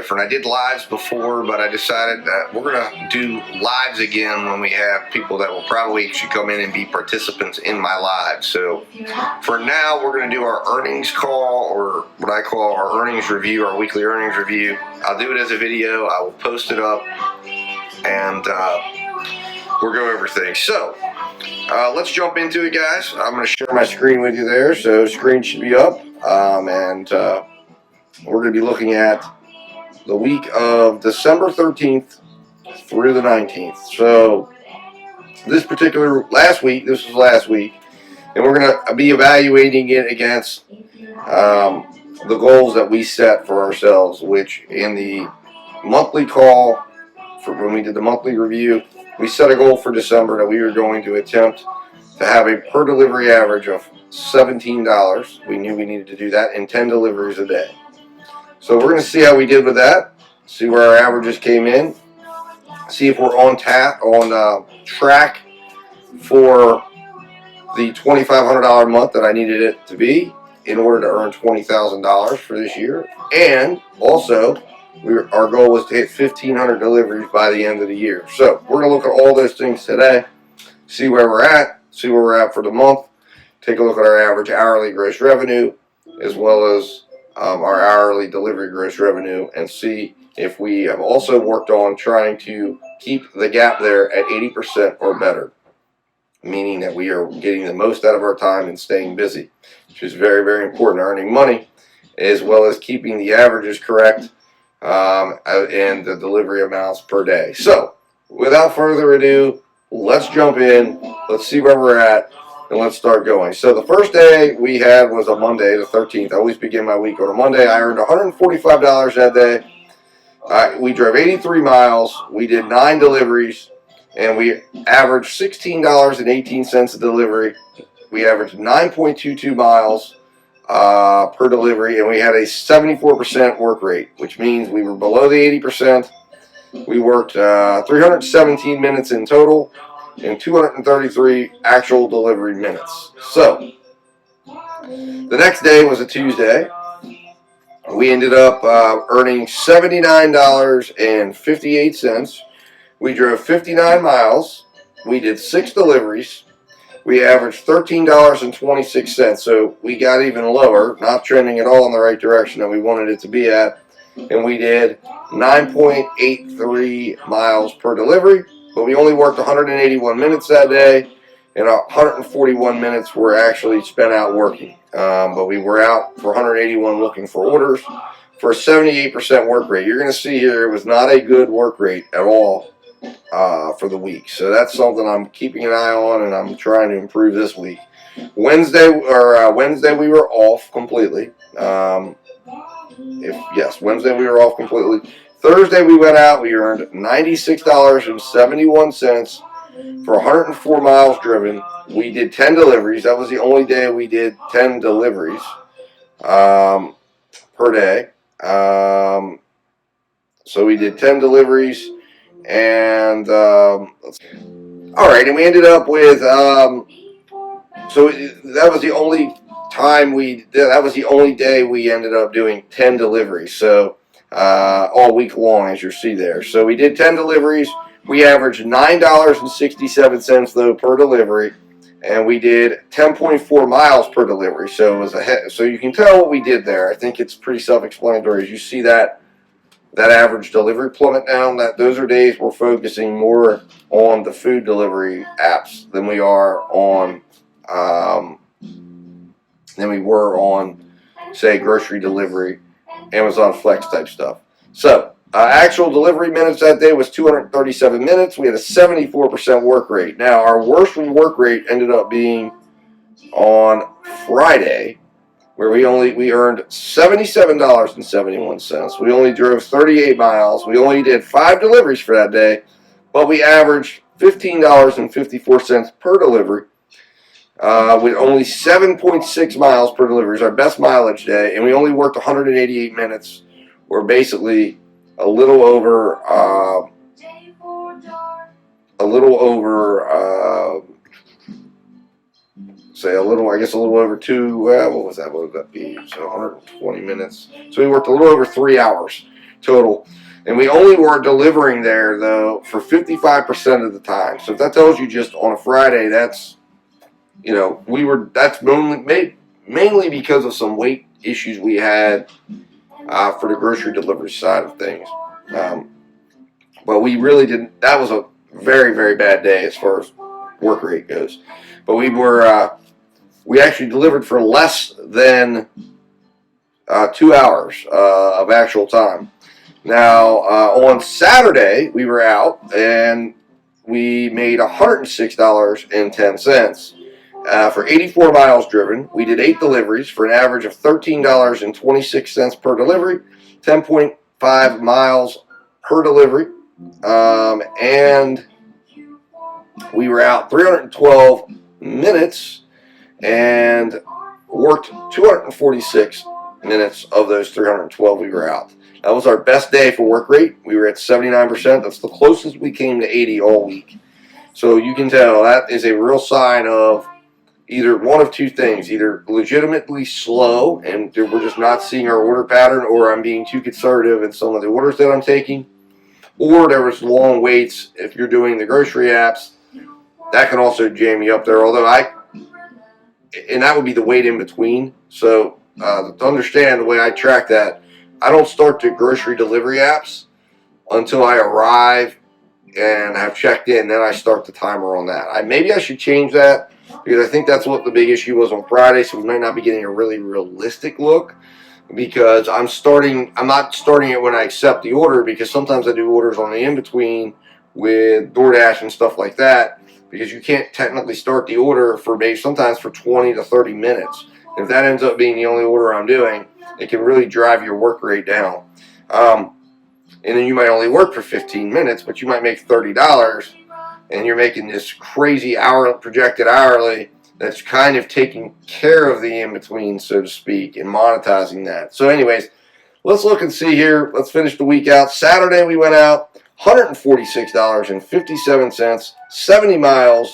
different. I did lives before, but I decided that we're going to do lives again when we have people that will probably actually come in and be participants in my live. So for now, we're going to do our earnings call, or what I call our earnings review, our weekly earnings review. I'll do it as a video. I will post it up, and we'll go over things. So let's jump into it, guys. I'm going to share my screen with you there. So screen should be up, and we're going to be looking at the week of December 13th through the 19th. So this was last week, and we're going to be evaluating it against the goals that we set for ourselves, which in the monthly call, for when we did the monthly review, we set a goal for December that we were going to attempt to have a per delivery average of $17. We knew we needed to do that in 10 deliveries a day. So we're going to see how we did with that, see where our averages came in, see if we're on track for the $2,500 month that I needed it to be in order to earn $20,000 for this year. And also, our goal was to hit 1,500 deliveries by the end of the year. So we're going to look at all those things today, see where we're at for the month, take a look at our average hourly gross revenue, as well as our hourly delivery gross revenue, and see if we have also worked on trying to keep the gap there at 80% or better, meaning that we are getting the most out of our time and staying busy, which is very, very important, earning money, as well as keeping the averages correct and the delivery amounts per day. So without further ado, let's jump in, let's see where we're at, and let's start going. So the first day we had was a Monday, the 13th. I always begin my week on a Monday. I earned $145 that day. We drove 83 miles. We did 9 deliveries, and we averaged $16.18 a delivery. We averaged 9.22 miles per delivery, and we had a 74% work rate, which means we were below the 80%. We worked 317 minutes in total and 233 actual delivery minutes. So the next day was a Tuesday. We ended up earning $79.58. We drove 59 miles. We did 6 deliveries. We averaged $13.26. So we got even lower, not trending at all in the right direction that we wanted it to be at. And we did 9.83 miles per delivery, but we only worked 181 minutes that day, and 141 minutes were actually spent out working. But we were out for 181 looking for orders for a 78% work rate. You're going to see here it was not a good work rate at all for the week. So that's something I'm keeping an eye on, and I'm trying to improve this week. Wednesday we were off completely. Wednesday we were off completely. Thursday we went out. We earned $96.71 for 104 miles driven. We did 10 deliveries. That was the only day we did 10 deliveries per day. So we did 10 deliveries, and all right, and we ended up with so that was the only time that was the only day we ended up doing 10 deliveries. So all week long, as you see there. So we did 10 deliveries. We averaged $9.67 though per delivery, and we did 10.4 miles per delivery. So it was so you can tell what we did there. I think it's pretty self-explanatory. As you see that average delivery plummet down, those are days we're focusing more on the food delivery apps than we are on say, grocery delivery, Amazon Flex type stuff. So actual delivery minutes that day was 237 minutes. We had a 74% work rate. Now, our worst work rate ended up being on Friday, where we earned $77.71. We only drove 38 miles. We only did 5 deliveries for that day, but we averaged $15.54 per delivery. With only 7.6 miles per delivery, is our best mileage day, and we only worked 188 minutes, or basically a little over two, what would that be? So 120 minutes. So we worked a little over 3 hours total. And we only were delivering there, though, for 55% of the time. So if that tells you just on a Friday, that's, that's mainly because of some weight issues we had for the grocery delivery side of things. But we really didn't, that was a very, very bad day as far as work rate goes. But we actually delivered for less than 2 hours of actual time. Now, on Saturday, we were out and we made $106.10 for 84 miles driven. We did 8 deliveries for an average of $13.26 per delivery, 10.5 miles per delivery, and we were out 312 minutes and worked 246 minutes of those 312 we were out. That was our best day for work rate. We were at 79%. That's the closest we came to 80 all week. So you can tell that is a real sign of either one of two things. Either legitimately slow and we're just not seeing our order pattern, or I'm being too conservative in some of the orders that I'm taking, or there was long waits. If you're doing the grocery apps, that can also jam you up there. Although and that would be the wait in between. So to understand the way I track that, I don't start the grocery delivery apps until I arrive and have checked in. Then I start the timer on that. Maybe I should change that, because I think that's what the big issue was on Friday. So we might not be getting a really realistic look, because I'm not starting it when I accept the order, because sometimes I do orders on the in-between with DoorDash and stuff like that, because you can't technically start the order for maybe sometimes for 20 to 30 minutes. If that ends up being the only order I'm doing, it can really drive your work rate down. And then you might only work for 15 minutes, but you might make $30, and you're making this crazy projected hourly that's kind of taking care of the in-between, so to speak, and monetizing that. So anyways, let's look and see here. Let's finish the week out. Saturday we went out, $146.57, 70 miles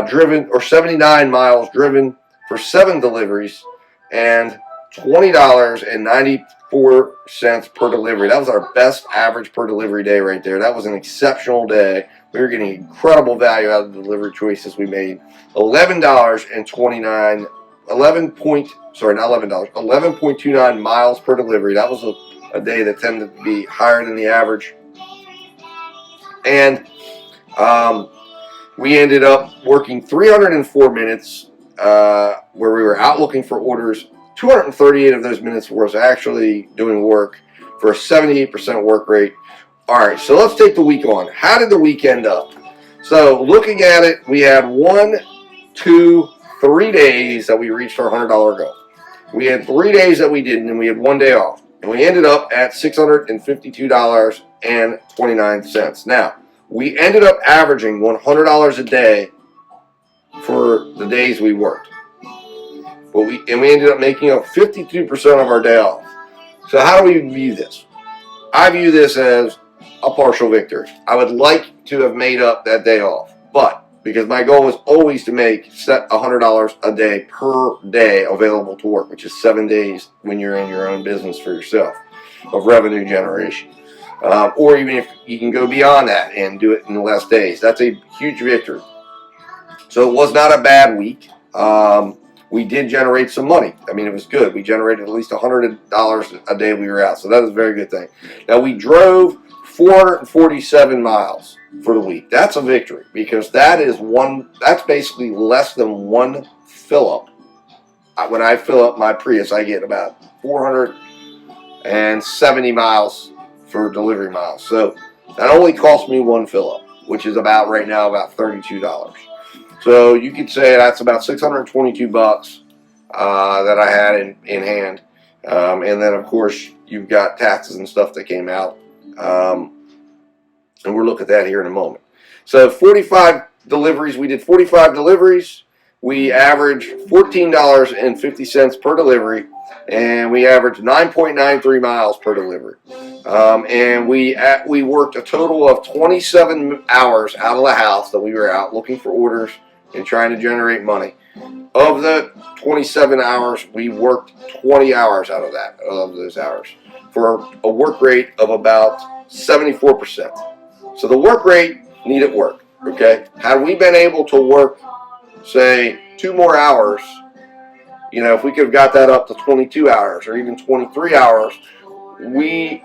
driven, or 79 miles driven for 7 deliveries, and $20.94 per delivery. That was our best average per delivery day right there. That was an exceptional day. We were getting incredible value out of the delivery choices we made. $11.29 miles per delivery. That was a day that tended to be higher than the average. And we ended up working 304 minutes where we were out looking for orders. 238 of those minutes was actually doing work for a 78% work rate. All right, so let's take the week on. How did the week end up? So looking at it, we had 1, 2, 3 days that we reached our $100 goal. We had 3 days that we didn't, and we had 1 day off. And we ended up at $652.29. Now, we ended up averaging $100 a day for the days we worked. But we ended up making up 52% of our day off. So how do we view this? I view this as a partial victory. I would like to have made up that day off, but because my goal was always to set $100 a day per day available to work, which is 7 days when you're in your own business for yourself of revenue generation. Or even if you can go beyond that and do it in less days, that's a huge victory. So it was not a bad week. We did generate some money. I mean, it was good. We generated at least $100 a day we were out. So that was a very good thing. Now, we drove 447 miles for the week. That's a victory, because that's basically less than one fill-up. When I fill up my Prius, I get about 470 miles for delivery miles. So that only cost me one fill-up, which is right now about $32. So you could say that's about $622 that I had in hand. And then, of course, you've got taxes and stuff that came out. And we'll look at that here in a moment. So 45 deliveries. We did 45 deliveries. We averaged $14.50 per delivery. And we averaged 9.93 miles per delivery. And we worked a total of 27 hours out of the house that we were out looking for orders and trying to generate money. Of the 27 hours, we worked 20 hours out of those hours. for a work rate of about 74%. So the work rate needed work, okay? Had we been able to work, say, 2 more hours, if we could have got that up to 22 hours or even 23 hours, we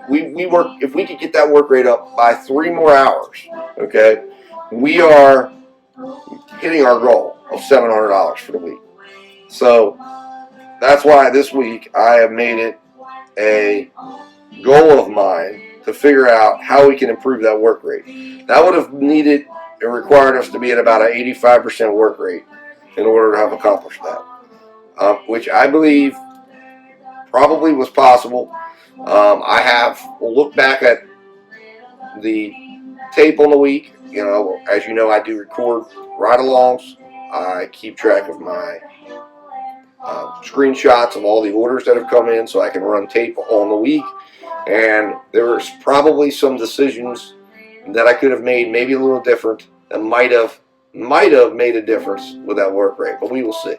work, if we could get that work rate up by 3 more hours, okay, we are hitting our goal of $700 for the week. So that's why this week I have made it a goal of mine to figure out how we can improve that work rate. That would have needed and required us to be at about an 85% work rate in order to have accomplished that, which I believe probably was possible. I have looked back at the tape on the week. As you know, I do record ride-alongs. I keep track of my screenshots of all the orders that have come in so I can run tape on the week. And there was probably some decisions that I could have made maybe a little different that might have made a difference with that work rate, but we will see.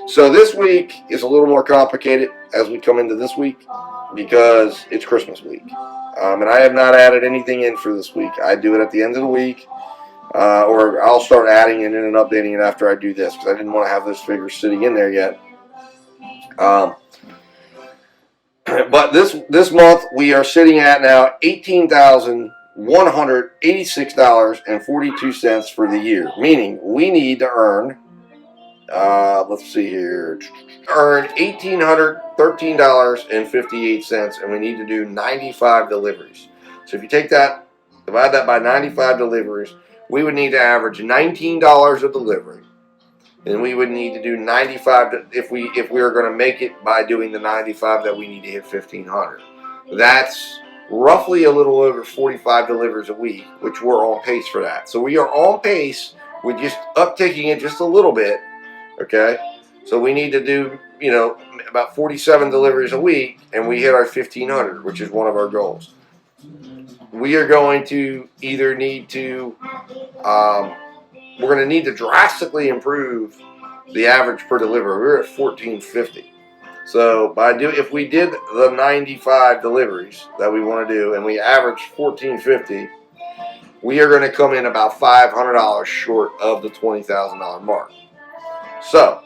So this week is a little more complicated as we come into this week because it's Christmas week. And I have not added anything in for this week. I do it at the end of the week, or I'll start adding it in and updating it after I do this because I didn't want to have those figures sitting in there yet. But this month we are sitting at now $18,186.42 for the year, meaning we need to earn, let's see here, earn $1,813.58, and we need to do 95 deliveries. So if you take that, divide that by 95 deliveries, we would need to average $19 a delivery. And we would need to do 95 if we are going to make it by doing the 95 that we need to hit 1,500. That's roughly a little over 45 deliveries a week, which we're on pace for that. So we are on pace with just uptaking it just a little bit, okay? So we need to do, about 47 deliveries a week, and we hit our 1,500, which is one of our goals. We are going to either need to we're going to need to drastically improve the average per delivery. We're at $14.50. So if we did the 95 deliveries that we want to do and we average $14.50, we are going to come in about $500 short of the $20,000 mark. So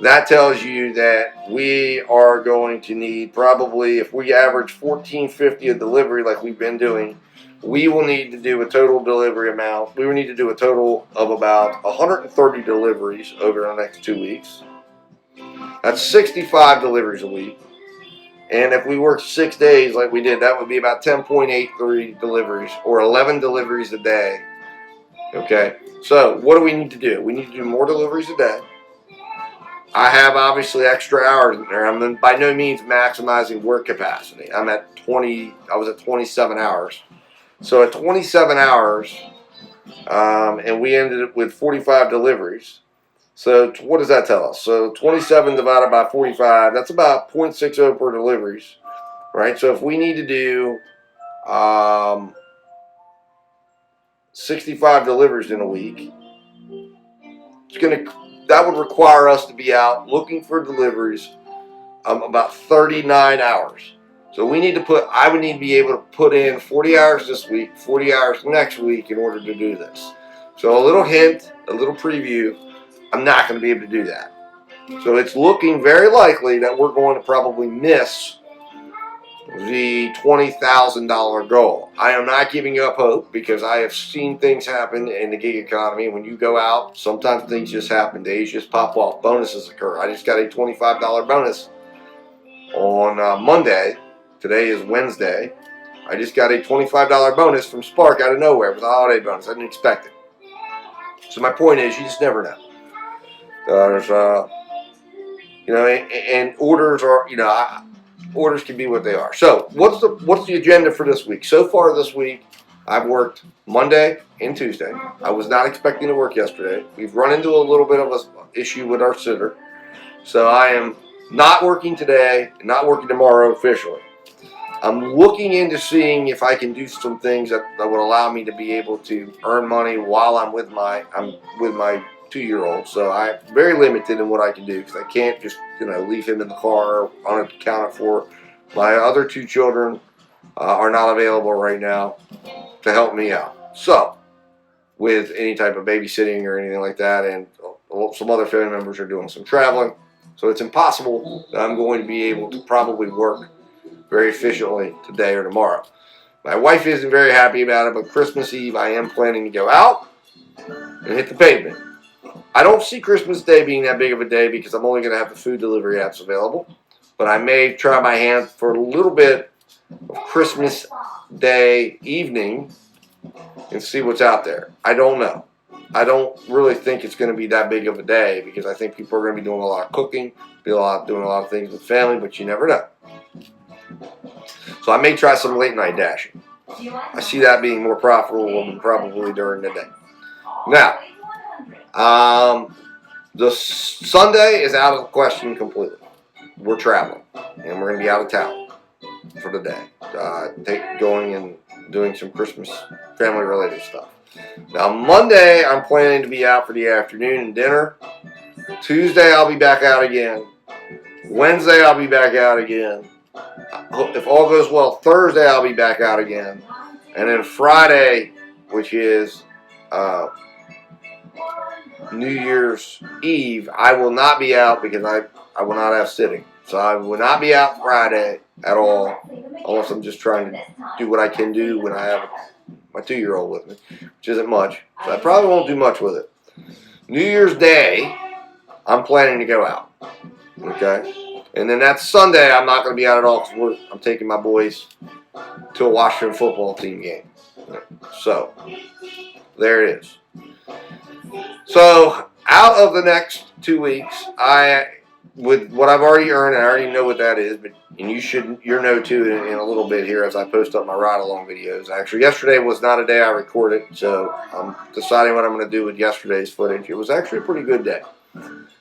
that tells you that we are going to need probably, if we average $14.50 a delivery like we've been doing, we will need to do a total delivery amount. We will need to do a total of about 130 deliveries over the next 2 weeks. That's 65 deliveries a week. And if we work 6 days like we did, that would be about 10.83 deliveries, or 11 deliveries a day. Okay, so what do we need to do? We need to do more deliveries a day. I have obviously extra hours in there. I'm by no means maximizing work capacity. I was at 27 hours. So at 27 hours, and we ended up with 45 deliveries. So what does that tell us? So 27 divided by 45, that's about 0.60 per deliveries, right? So if we need to do 65 deliveries in a week, that would require us to be out looking for deliveries about 39 hours. So I would need to be able to put in 40 hours this week, 40 hours next week in order to do this. So a little hint, a little preview, I'm not going to be able to do that. So it's looking very likely that we're going to probably miss the $20,000 goal. I am not giving up hope because I have seen things happen in the gig economy. When you go out, sometimes things just happen. Days just pop off. Bonuses occur. I just got a $25 bonus on Monday. Today is Wednesday. I just got a $25 bonus from Spark out of nowhere. It was a holiday bonus. I didn't expect it. So my point is, you just never know. And orders are, orders can be what they are. So what's the agenda for this week? So far this week, I've worked Monday and Tuesday. I was not expecting to work yesterday. We've run into a little bit of an issue with our sitter. So I am not working today, not working tomorrow officially. I'm looking into seeing if I can do some things that would allow me to be able to earn money while I'm with my 2-year-old. So I'm very limited in what I can do because I can't just leave him in the car unaccounted for My other 2 children are not available right now to help me out. So, with any type of babysitting or anything like that, and some other family members are doing some traveling. So it's impossible that I'm going to be able to probably work very efficiently today or tomorrow. My wife isn't very happy about it, but Christmas Eve I am planning to go out and hit the pavement. I don't see Christmas Day being that big of a day because I'm only going to have the food delivery apps available. But I may try my hand for a little bit of Christmas Day evening and see what's out there. I don't know. I don't really think it's going to be that big of a day because I think people are going to be doing a lot of cooking, doing a lot of things with family, but you never know. So I may try some late night dashing. I see that being more profitable than probably during the day. Now, the Sunday is out of the question completely. We're traveling, and we're going to be out of town for the day. Going and doing some Christmas family-related stuff. Now, Monday, I'm planning to be out for the afternoon and dinner. Tuesday, I'll be back out again. Wednesday, I'll be back out again. If all goes well, Thursday, I'll be back out again. And then Friday, which is New Year's Eve, I will not be out because I will not have sitting. So I will not be out Friday at all, unless I'm just trying to do what I can do when I have my 2-year-old with me, which isn't much. So I probably won't do much with it. New Year's Day, I'm planning to go out. Okay? And then that Sunday, I'm not going to be out at all because I'm taking my boys to a Washington football team game. So, there it is. So, out of the next 2 weeks, with what I've already earned, I already know what that is, and you'll know too in a little bit here as I post up my ride-along videos. Actually, yesterday was not a day I recorded, so I'm deciding what I'm going to do with yesterday's footage. It was actually a pretty good day.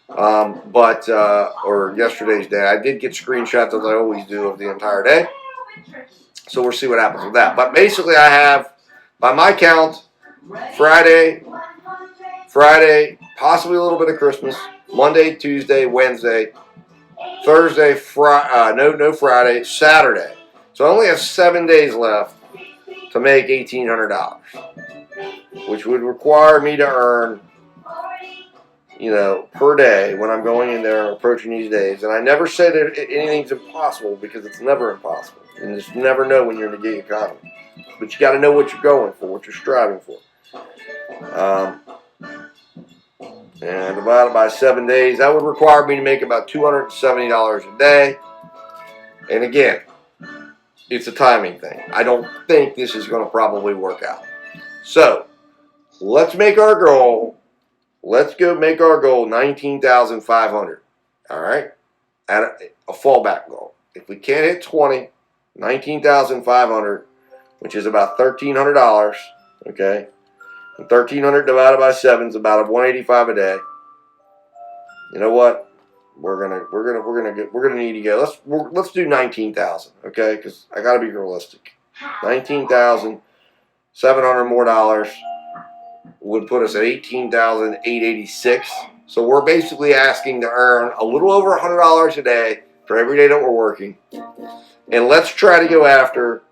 Or yesterday's day. I did get screenshots, as I always do, of the entire day. So we'll see what happens with that. But basically I have, by my count, Friday, possibly a little bit of Christmas, Monday, Tuesday, Wednesday, Thursday, no Friday, Saturday. So I only have 7 days left to make $1,800, which would require me to earn, per day when I'm going in there and approaching these days. And I never say that anything's impossible because it's never impossible. You just never know when you're in the gig economy. But you got to know what you're going for, what you're striving for. And divided by 7 days, that would require me to make about $270 a day. And again, it's a timing thing. I don't think this is going to probably work out. So, let's make our goal. Let's go make our goal $19,500. All right? At a fallback goal. If we can't hit 20, $19,500, which is about $1,300, okay? And 1,300 divided by 7 is about $185 a day. You know what? We're gonna need to go. Let's do 19,000, okay? Because I gotta be realistic. 19,700 more dollars would put us at 18,886. So we're basically asking to earn a little over $100 a day for every day that we're working. And let's try to go after.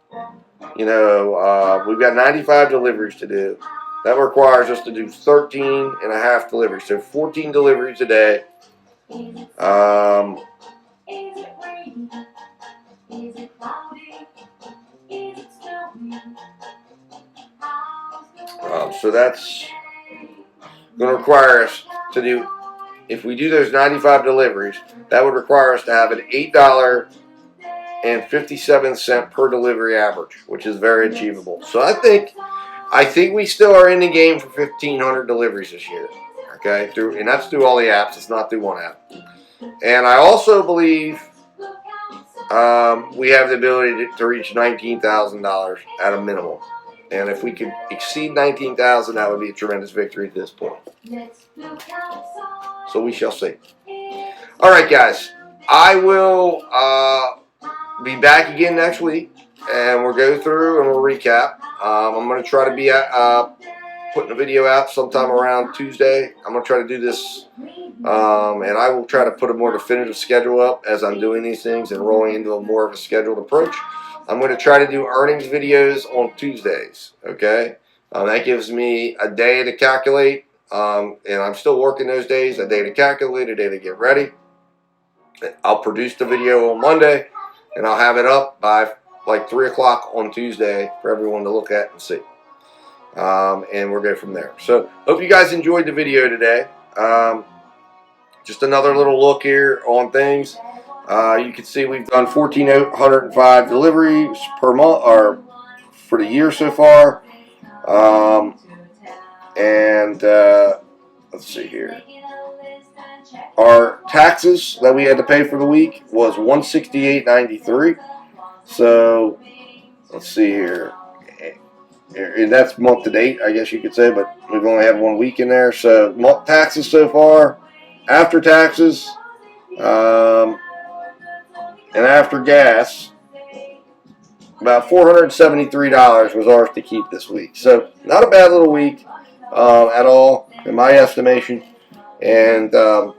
We've got 95 deliveries to do. That requires us to do 13 and a half deliveries. So 14 deliveries a day. So that's going to require us to do, if we do those 95 deliveries, that would require us to have an $8.57 per delivery average, which is very achievable. So I think we still are in the game for 1,500 deliveries this year. Okay, and that's through all the apps. It's not through one app. And I also believe we have the ability to reach $19,000 at a minimum. And if we could exceed 19,000, that would be a tremendous victory at this point. So we shall see. All right, guys. I will be back again next week, and we'll go through and we'll recap. I'm going to try to be putting a video out sometime around Tuesday. I'm going to try to do this, and I will try to put a more definitive schedule up as I'm doing these things and rolling into a more of a scheduled approach. I'm going to try to do earnings videos on Tuesdays, okay? That gives me a day to calculate, and I'm still working those days, a day to calculate, a day to get ready. I'll produce the video on Monday, and I'll have it up by like 3 o'clock on Tuesday for everyone to look at and see. And we'll go from there. So, hope you guys enjoyed the video today. Just another little look here on things. You can see we've done 1,405 deliveries per month, or for the year so far. Let's see here. Our taxes that we had to pay for the week was $168.93. So let's see here. And that's month to date, I guess you could say, but we've only had 1 week in there. So month taxes so far, after taxes, and after gas, about $473 was ours to keep this week. So not a bad little week at all, in my estimation. And I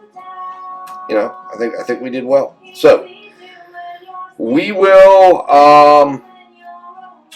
think we did well. So we will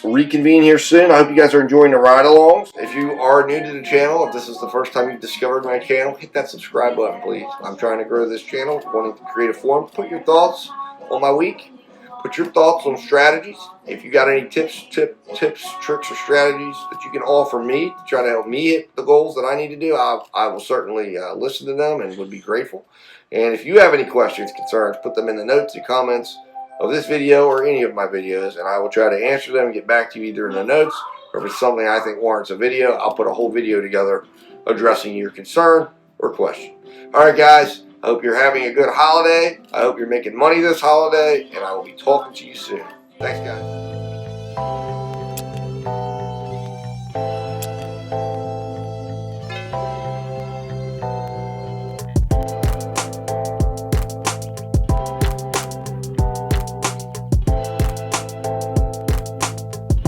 reconvene here soon. I hope you guys are enjoying the ride-alongs. If you are new to the channel, if this is the first time you've discovered my channel, hit that subscribe button, please. I'm trying to grow this channel, wanting to create a forum. Put your thoughts on my week. Put your thoughts on strategies. If you got any tips, tricks, or strategies that you can offer me to try to help me hit the goals that I need to do, I will certainly listen to them and would be grateful. And if you have any questions, concerns, put them in the notes and comments of this video or any of my videos, and I will try to answer them and get back to you either in the notes, or if it's something I think warrants a video, I'll put a whole video together addressing your concern or question. All right, guys. I hope you're having a good holiday. I hope you're making money this holiday, and I will be talking to you soon. Thanks, guys.